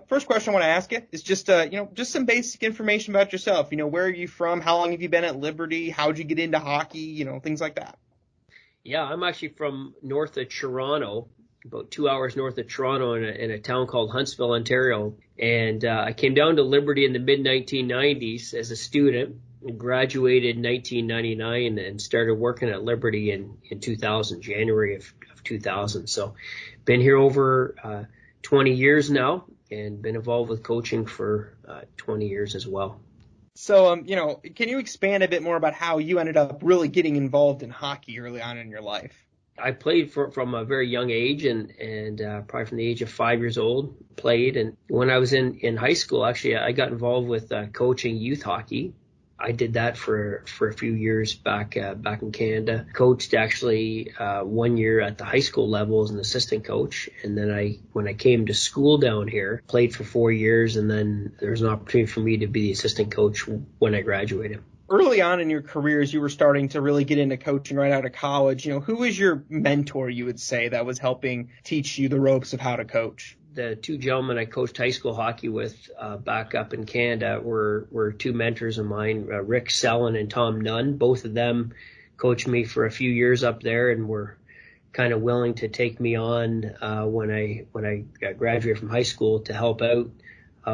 First question I want to ask you is just, just some basic information about yourself. Where are you from? How long have you been at Liberty? How'd you get into hockey? Things like that. Yeah, I'm actually from north of Toronto, about 2 hours north of Toronto in a town called Huntsville, Ontario. And I came down to Liberty in the mid-1990s as a student, graduated in 1999, and started working at Liberty in 2000, January of 2000. So been here over 20 years now and been involved with coaching for 20 years as well. So, can you expand a bit more about how you ended up really getting involved in hockey early on in your life? I played from a very young age and probably from the age of 5 years old, played. And when I was in high school, actually, I got involved with coaching youth hockey. I did that for a few years back in Canada. Coached actually 1 year at the high school level as an assistant coach, and then when I came to school down here, played for 4 years, and then there was an opportunity for me to be the assistant coach when I graduated. Early on in your career, as you were starting to really get into coaching right out of college, who was your mentor, you would say, that was helping teach you the ropes of how to coach? The two gentlemen I coached high school hockey with back up in Canada were two mentors of mine, Rick Sellon and Tom Nunn. Both of them coached me for a few years up there and were kind of willing to take me on when I graduated from high school to help out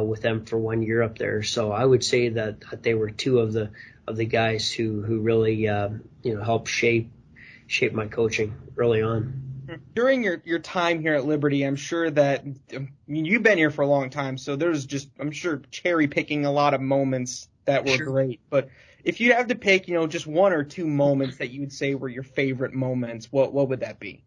with them for 1 year up there. So I would say that they were two of the guys who really helped shape my coaching early on. During your time here at Liberty, I'm sure that you've been here for a long time, so there's just, I'm sure, cherry picking a lot of moments that were great. But if you have to pick, just one or two moments that you would say were your favorite moments, what would that be?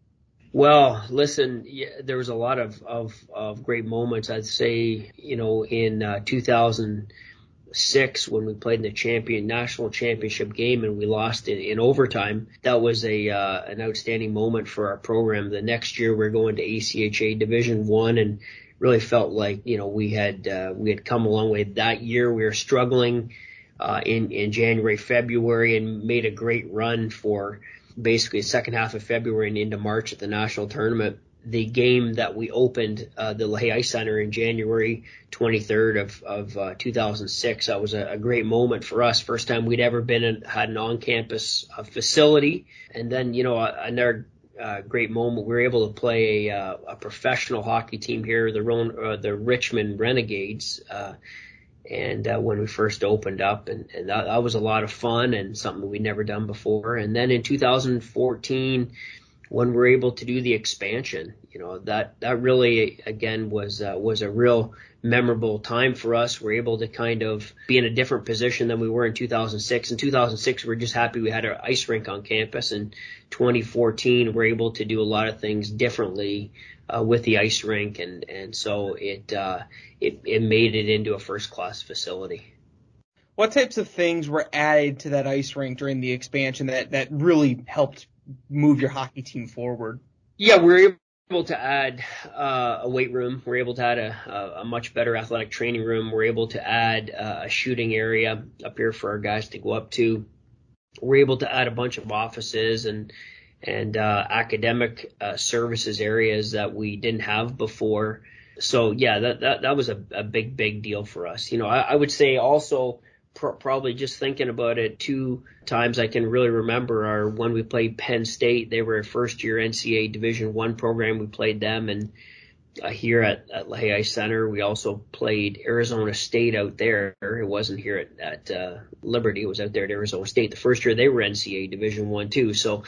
Well, listen, there was a lot of great moments. I'd say, in 2006 when we played in the national championship game and we lost in overtime. That was an outstanding moment for our program. The next year we're going to ACHA Division I and really felt like we had come a long way. That year we were struggling in January, February, and made a great run for basically the second half of February and into March at the national tournament. The game that we opened the LaHaye Ice Center in January 23rd of 2006, that was a great moment for us. First time we'd ever had an on-campus facility. And then, another great moment, we were able to play a professional hockey team here, the Richmond Renegades, and when we first opened up, and that was a lot of fun and something we'd never done before. And then in 2014, when we're able to do the expansion, that really, again, was a real memorable time for us. We're able to kind of be in a different position than we were in 2006. In 2006, we were just happy we had an ice rink on campus. In 2014, we're able to do a lot of things differently with the ice rink, and so it made it into a first-class facility. What types of things were added to that ice rink during the expansion that really helped move your hockey team forward? Yeah, we were able to add a weight room. We're able to add a much better athletic training room. We're able to add a shooting area up here for our guys to go up to. We're able to add a bunch of offices and academic services areas that we didn't have before. So yeah, that was a big deal for us. I would say also, probably just thinking about it, 2 times I can really remember are when we played Penn State. They were a first-year NCAA Division I program. We played them, and here at LaHaye Ice Center. We also played Arizona State out there. It wasn't here at Liberty. It was out there at Arizona State. The first year they were NCAA Division I too. So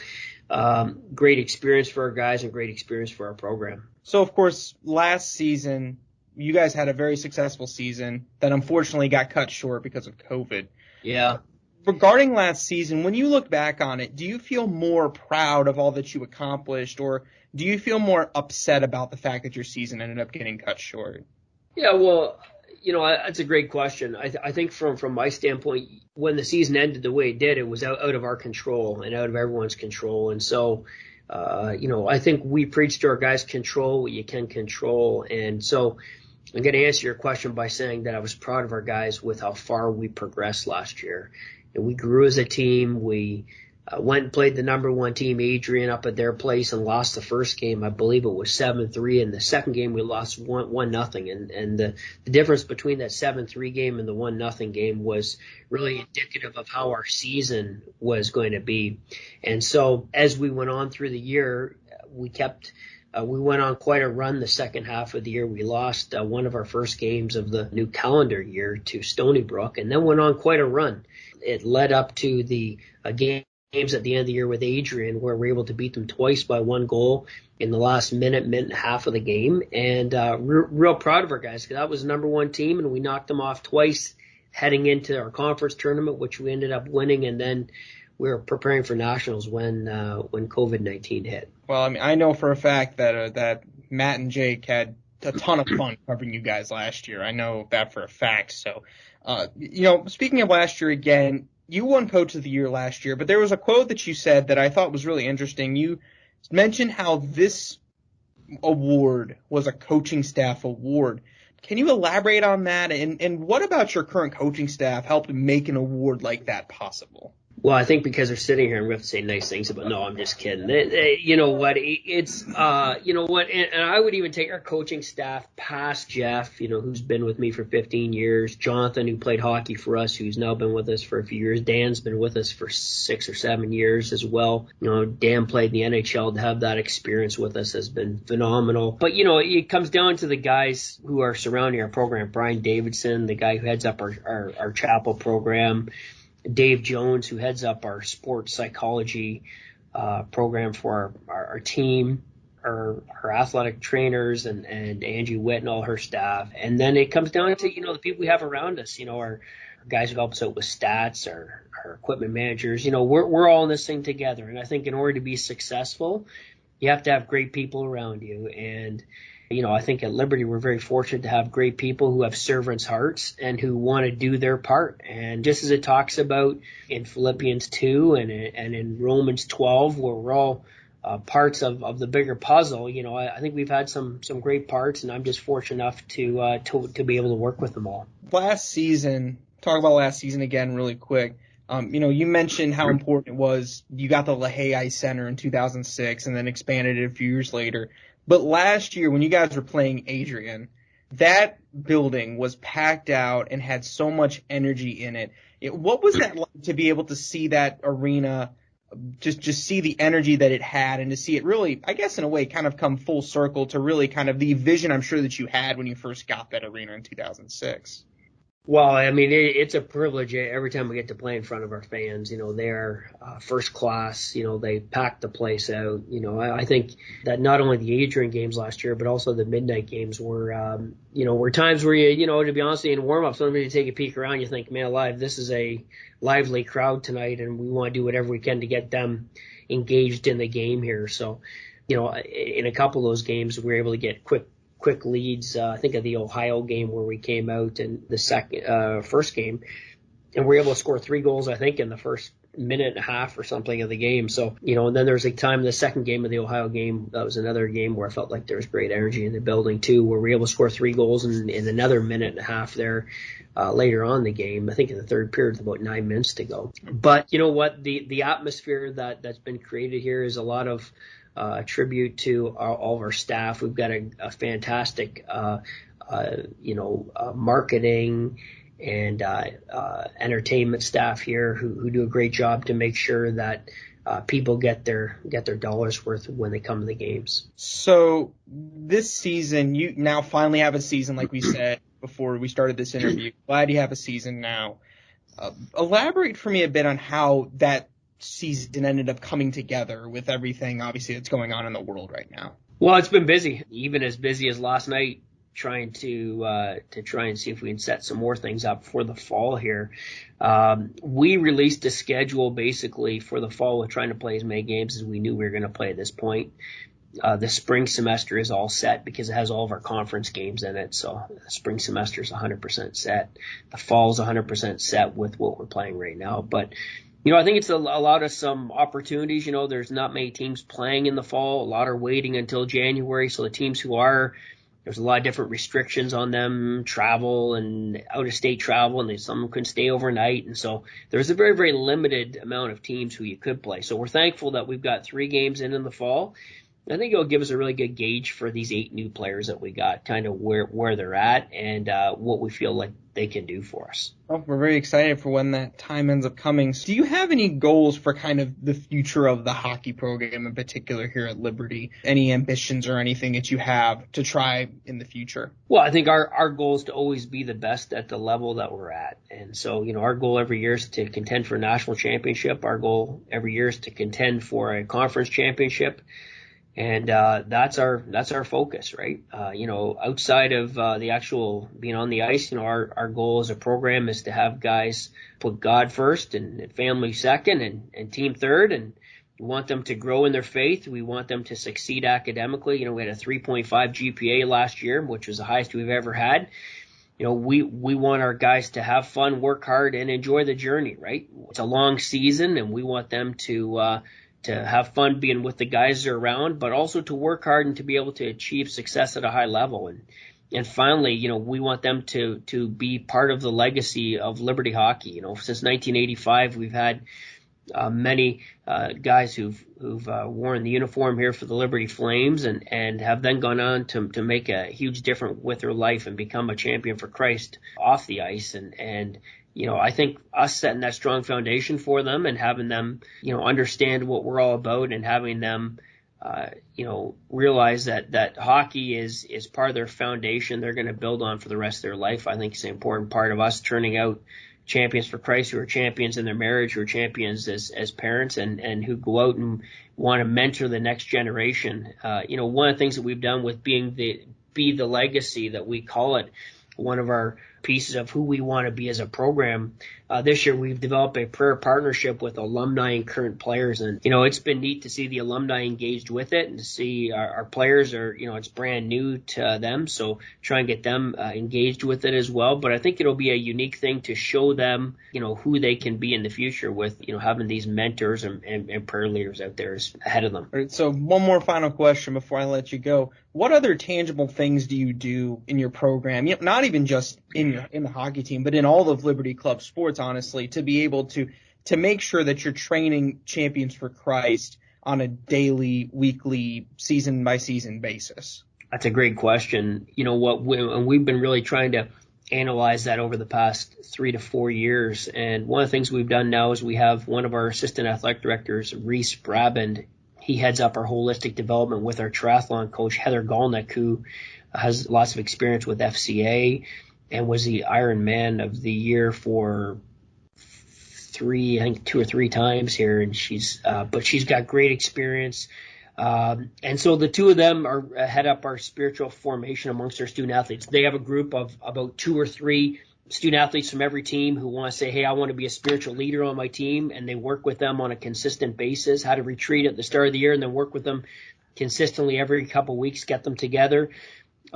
great experience for our guys and great experience for our program. So, of course, last season, you guys had a very successful season that unfortunately got cut short because of COVID. Yeah. Regarding last season, when you look back on it, do you feel more proud of all that you accomplished, or do you feel more upset about the fact that your season ended up getting cut short? Yeah, well, that's a great question. I think from my standpoint, when the season ended the way it did, it was out of our control and out of everyone's control. And so, I think we preached to our guys, control what you can control. And so I'm going to answer your question by saying that I was proud of our guys with how far we progressed last year. And we grew as a team. We went and played the number one team, Adrian, up at their place and lost the first game. I believe it was 7-3, and the second game we lost 1-0. And the difference between that 7-3 game and the 1-0 game was really indicative of how our season was going to be. And so as we went on through the year, we went on quite a run the second half of the year. We lost one of our first games of the new calendar year to Stony Brook, and then went on quite a run. It led up to the games at the end of the year with Adrian, where we were able to beat them twice by 1 goal in the last minute and a half of the game. And real proud of our guys, because that was the number one team, and we knocked them off twice heading into our conference tournament, which we ended up winning. And then we were preparing for nationals when COVID-19 hit. Well, I mean, I know for a fact that Matt and Jake had a ton of fun covering you guys last year. I know that for a fact. So, speaking of last year again, you won Coach of the Year last year, but there was a quote that you said that I thought was really interesting. You mentioned how this award was a coaching staff award. Can you elaborate on that? And what about your current coaching staff helped make an award like that possible? Well, I think because they're sitting here and we have to say nice things about, no, I'm just kidding. You know what? And I would even take our coaching staff past Jeff, who's been with me for 15 years, Jonathan, who played hockey for us, who's now been with us for a few years. Dan's been with us for 6 or 7 years as well. Dan played in the NHL. To have that experience with us has been phenomenal. But, it comes down to the guys who are surrounding our program. Brian Davidson, the guy who heads up our chapel program. Dave Jones, who heads up our sports psychology program for our team, our athletic trainers, and Angie Witt and all her staff. And then it comes down to, the people we have around us, our guys who help us out with stats, our equipment managers. We're all in this thing together. And I think in order to be successful, you have to have great people around you. And I think at Liberty we're very fortunate to have great people who have servants' hearts and who want to do their part. And just as it talks about in Philippians 2 and in Romans 12, where we're all parts of the bigger puzzle, I think we've had some great parts, and I'm just fortunate enough to be able to work with them all. Talk about last season again really quick. You mentioned how important it was. You got the LaHaye Ice Center in 2006 and then expanded it a few years later. But last year, when you guys were playing Adrian, that building was packed out and had so much energy in it. What was that like to be able to see that arena, just see the energy that it had, and to see it really, I guess in a way, kind of come full circle to really kind of the vision I'm sure that you had when you first got that arena in 2006? Well, I mean, it's a privilege every time we get to play in front of our fans. They're first class. They pack the place out. I think that not only the Adrian games last year, but also the midnight games were times where to be honest, in warm-up, somebody take a peek around, you think, man alive, this is a lively crowd tonight, and we want to do whatever we can to get them engaged in the game here. So, in a couple of those games, we were able to get quick leads. I think of the Ohio game where we came out in the first game, and we were able to score 3 goals, I think, in the first minute and a half or something of the game. So, and then there's a time in the second game of the Ohio game, that was another game where I felt like there was great energy in the building too, where we were able to score 3 goals in another minute and a half there later on in the game, I think in the third period with about 9 minutes to go. But you know what? The atmosphere that's been created here is a lot of tribute to all of our staff. We've got a fantastic, marketing and entertainment staff here who do a great job to make sure that people get their dollars worth when they come to the games. So this season, you now finally have a season, like we said before we started this interview. Glad you have a season now. Elaborate for me a bit on how that season ended up coming together with everything obviously that's going on in the world right now. Well, it's been busy, even as busy as last night, trying to try and see if we can set some more things up for the fall here. We released a schedule basically for the fall with trying to play as many games as we knew we were going to play at this point. The spring semester is all set because it has all of our conference games in it. So the spring semester is 100% set. The fall is 100% set with what we're playing right now. But I think it's allowed us some opportunities. There's not many teams playing in the fall. A lot are waiting until January. So the teams who are There's a lot of different restrictions on them, travel and out-of-state travel, and some couldn't stay overnight. And so there's a very, very limited amount of teams who you could play. So we're thankful that we've got 3 games in the fall. I think it'll give us a really good gauge for these 8 new players that we got, kind of where they're at and what we feel like they can do for us. Well, we're very excited for when that time ends up coming. So do you have any goals for kind of the future of the hockey program in particular here at Liberty? Any ambitions or anything that you have to try in the future? Well, I think our goal is to always be the best at the level that we're at. And so, our goal every year is to contend for a national championship. Our goal every year is to contend for a conference championship. And that's our focus, right? Outside of the actual being on the ice, our goal as a program is to have guys put God first and family second and team third, and we want them to grow in their faith. We want them to succeed academically. We had a 3.5 GPA last year, which was the highest we've ever had. We want our guys to have fun, work hard, and enjoy the journey, right? It's a long season, and we want them to have fun being with the guys they're around, but also to work hard and to be able to achieve success at a high level. And finally, we want them to be part of the legacy of Liberty hockey. Since 1985, we've had many guys who've worn the uniform here for the Liberty Flames and have then gone on to make a huge difference with their life and become a champion for Christ off the ice. And I think us setting that strong foundation for them and having them, understand what we're all about and having them, realize that hockey is part of their foundation they're going to build on for the rest of their life. I think it's an important part of us turning out champions for Christ who are champions in their marriage, who are champions as parents and who go out and want to mentor the next generation. One of the things that we've done with be the legacy that we call it, one of our pieces of who we want to be as a program. This year we've developed a prayer partnership with alumni and current players, and it's been neat to see the alumni engaged with it and to see our players are it's brand new to them, so try and get them engaged with it as well. But I think it'll be a unique thing to show them who they can be in the future with having these mentors and prayer leaders out there ahead of them. All right, so one more final question before I let you go. What other tangible things do you do in your program, not even just in the hockey team, but in all of Liberty Club sports, honestly, to be able to make sure that you're training champions for Christ on a daily, weekly, season by season basis? That's a great question. We've been really trying to analyze that over the past 3 to 4 years. And one of the things we've done now is we have one of our assistant athletic directors, Reese Braband. He heads up our holistic development with our triathlon coach, Heather Galnick, who has lots of experience with FCA and was the Ironman of the year for 2 or 3 times here. And she's got great experience. And so the two of them head up our spiritual formation amongst our student athletes. They have a group of about 2 or 3 student athletes from every team who want to say, hey, I want to be a spiritual leader on my team. And they work with them on a consistent basis, had a retreat at the start of the year and then work with them consistently every couple of weeks, get them together.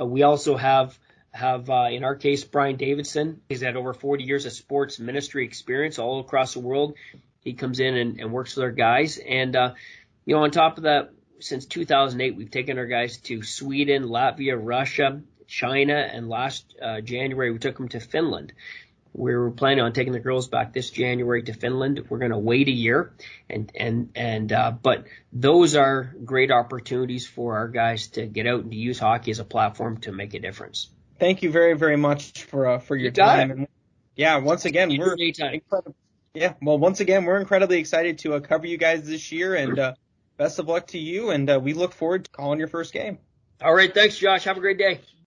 We also have in our case, Brian Davidson. He's had over 40 years of sports ministry experience all across the world. He comes in and works with our guys. And, on top of that, since 2008, we've taken our guys to Sweden, Latvia, Russia, China, and last January we took them to Finland. We were planning on taking the girls back this January to Finland. We're going to wait a year, but those are great opportunities for our guys to get out and to use hockey as a platform to make a difference. Thank you very, very much for your time. And once again, we're incredibly excited to cover you guys this year, and best of luck to you. And we look forward to calling your first game. All right, thanks, Josh. Have a great day.